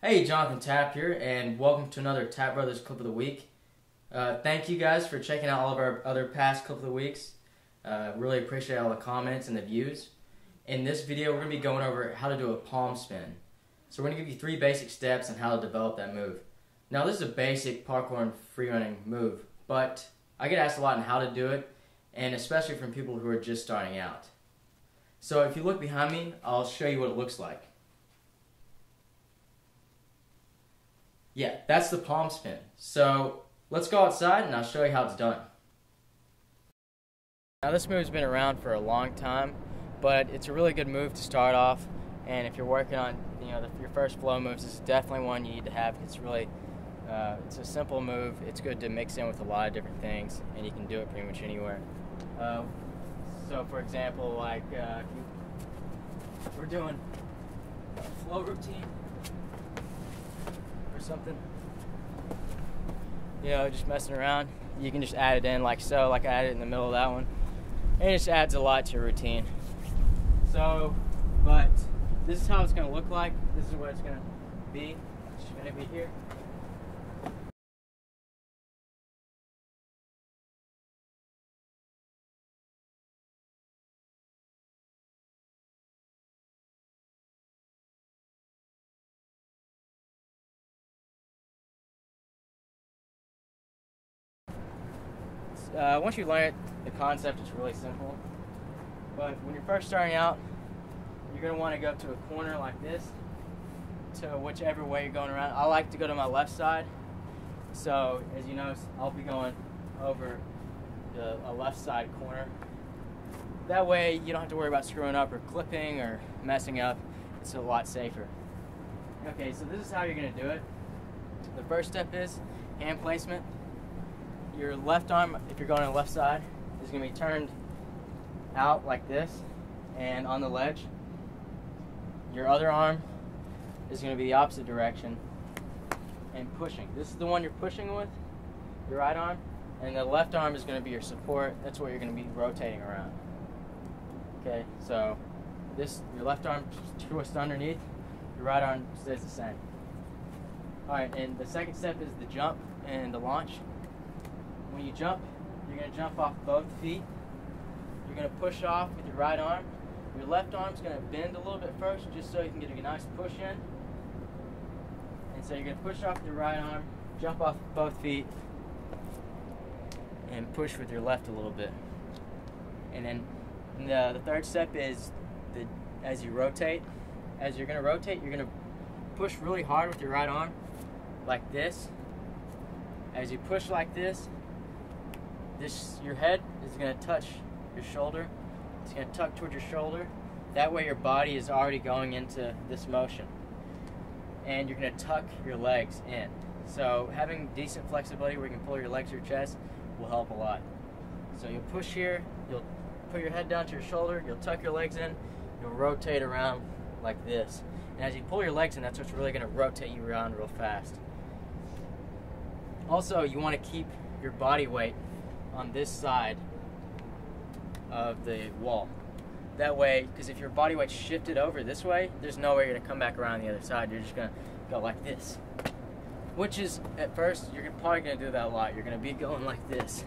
Hey, Jonathan Tapp here, and welcome to another Tapp Brothers Clip of the Week. Thank you guys for checking out all of our other past Clip of the Weeks. Really appreciate all the comments and the views. In this video, we're going to be going over how to do a palm spin. So we're going to give you 3 basic steps on how to develop that move. Now, this is a basic parkour and freerunning move, but I get asked a lot on how to do it, and especially from people who are just starting out. So if you look behind me, I'll show you what it looks like. Yeah, that's the palm spin. So let's go outside and I'll show you how it's done. Now this move's been around for a long time, but it's a really good move to start off. And if you're working on, your first flow moves, this is definitely one you need to have. It's really, it's a simple move. It's good to mix in with a lot of different things, and you can do it pretty much anywhere. So for example, like if we're doing a flow routine or something, just messing around, you can just add it in like so, like I added it in the middle of that one, and it just adds a lot to your routine. So, but this is how it's going to look like. This is what it's going to be. It's just going to be here. Once you learn it, the concept is really simple. But when you're first starting out, you're going to want to go to a corner like this, to whichever way you're going around. I like to go to my left side. So as you notice, I'll be going over a left side corner. That way you don't have to worry about screwing up or clipping or messing up. It's a lot safer. Okay, so this is how you're going to do it. The first step is hand placement. Your left arm, if you're going on the left side, is going to be turned out like this and on the ledge. Your other arm is going to be the opposite direction and pushing. This is the one you're pushing with, your right arm, and the left arm is going to be your support. That's what you're going to be rotating around. Okay, so your left arm twists underneath, your right arm stays the same. Alright, and the second step is the jump and the launch. When you jump, you're going to jump off both feet. You're going to push off with your right arm. Your left arm's going to bend a little bit first, just so you can get a nice push in. And so you're going to push off with your right arm, jump off both feet, and push with your left a little bit. And then the third step is as you rotate. As you're going to rotate, you're going to push really hard with your right arm, like this. As you push like this, your head is going to touch your shoulder. It's going to tuck towards your shoulder. That way your body is already going into this motion. And you're going to tuck your legs in. So having decent flexibility where you can pull your legs to your chest will help a lot. So you'll push here, you'll put your head down to your shoulder, you'll tuck your legs in, you'll rotate around like this. And as you pull your legs in, that's what's really going to rotate you around real fast. Also, you want to keep your body weight on this side of the wall. That way, because if your body weight's shifted over this way, there's no way you're going to come back around the other side. You're just going to go like this. Which is, at first, you're probably going to do that a lot. You're going to be going like this.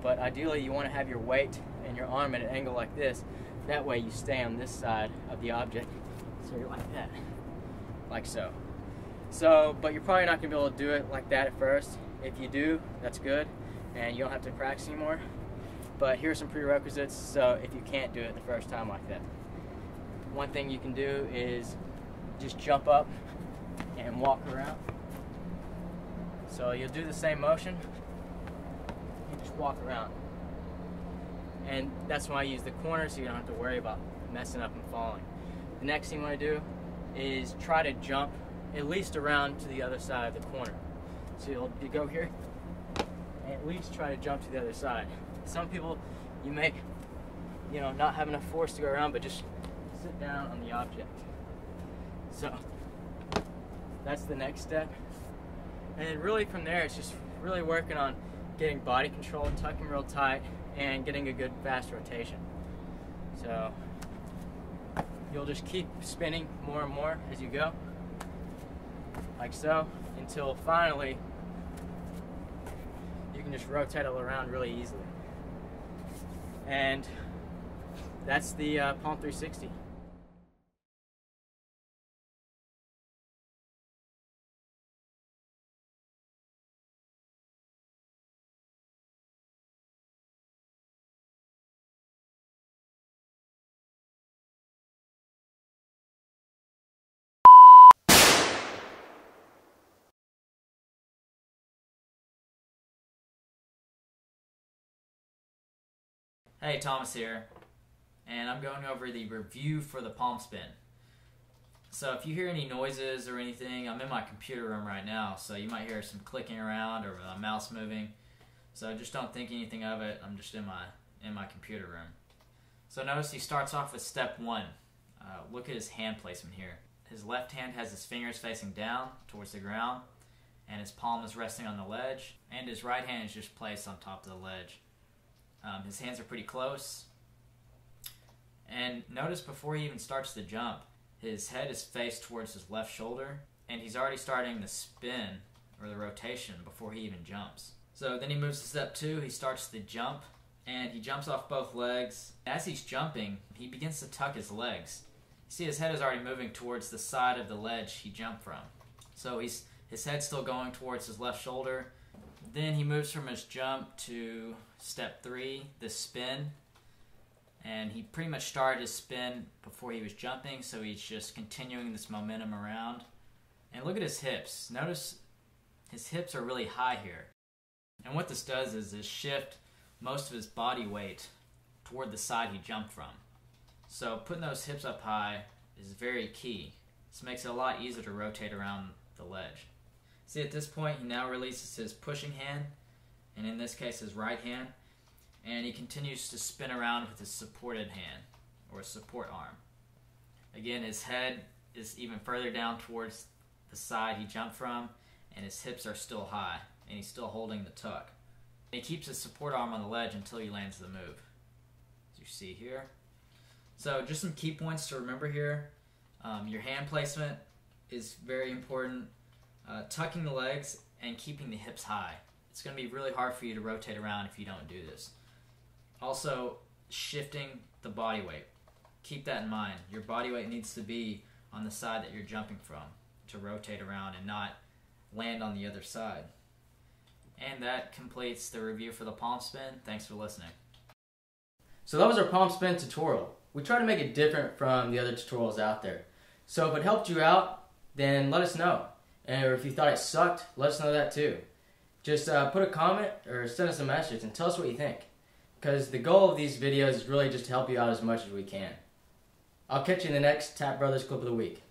But ideally, you want to have your weight and your arm at an angle like this. That way, you stay on this side of the object. So you're like that. Like so. But you're probably not going to be able to do it like that at first. If you do, that's good, and you don't have to practice anymore. But here's some prerequisites, so if you can't do it the first time like that. One thing you can do is just jump up and walk around. So you'll do the same motion, you just walk around. And that's why I use the corner, so you don't have to worry about messing up and falling. The next thing you want to do is try to jump at least around to the other side of the corner. So you go here, and at least try to jump to the other side. Some people, you may, not have enough force to go around, but just sit down on the object. So, that's the next step. And then really from there, it's just really working on getting body control, tucking real tight, and getting a good fast rotation. So, you'll just keep spinning more and more as you go. like so, until finally you can just rotate it around really easily. And that's the Palm 360. Hey, Thomas here, and I'm going over the review for the palm spin. So if you hear any noises or anything, I'm in my computer room right now, so you might hear some clicking around or a mouse moving. So just don't think anything of it. I'm just in my computer room. So notice he starts off with step 1. Look at his hand placement here. His left hand has his fingers facing down towards the ground, and his palm is resting on the ledge, and his right hand is just placed on top of the ledge. His hands are pretty close. And notice before he even starts the jump, his head is faced towards his left shoulder, and he's already starting the spin, or the rotation, before he even jumps. So then he moves to step 2, he starts the jump, and he jumps off both legs. As he's jumping, he begins to tuck his legs. You see his head is already moving towards the side of the ledge he jumped from. So his head's still going towards his left shoulder. Then he moves from his jump to step 3, the spin. And he pretty much started his spin before he was jumping, so he's just continuing this momentum around. And look at his hips. Notice his hips are really high here. And what this does is shift most of his body weight toward the side he jumped from. So putting those hips up high is very key. This makes it a lot easier to rotate around the ledge. See, at this point, he now releases his pushing hand, and in this case, his right hand, and he continues to spin around with his supported hand, or support arm. Again, his head is even further down towards the side he jumped from, and his hips are still high, and he's still holding the tuck. And he keeps his support arm on the ledge until he lands the move, as you see here. So just some key points to remember here. Your hand placement is very important. Tucking the legs and keeping the hips high. It's going to be really hard for you to rotate around if you don't do this. Also, shifting the body weight. Keep that in mind. Your body weight needs to be on the side that you're jumping from to rotate around and not land on the other side. And that completes the review for the palm spin. Thanks for listening. So that was our palm spin tutorial. We try to make it different from the other tutorials out there. So if it helped you out, then let us know. Or if you thought it sucked, let us know that too. Just put a comment or send us a message and tell us what you think. Because the goal of these videos is really just to help you out as much as we can. I'll catch you in the next Tap Brothers Clip of the Week.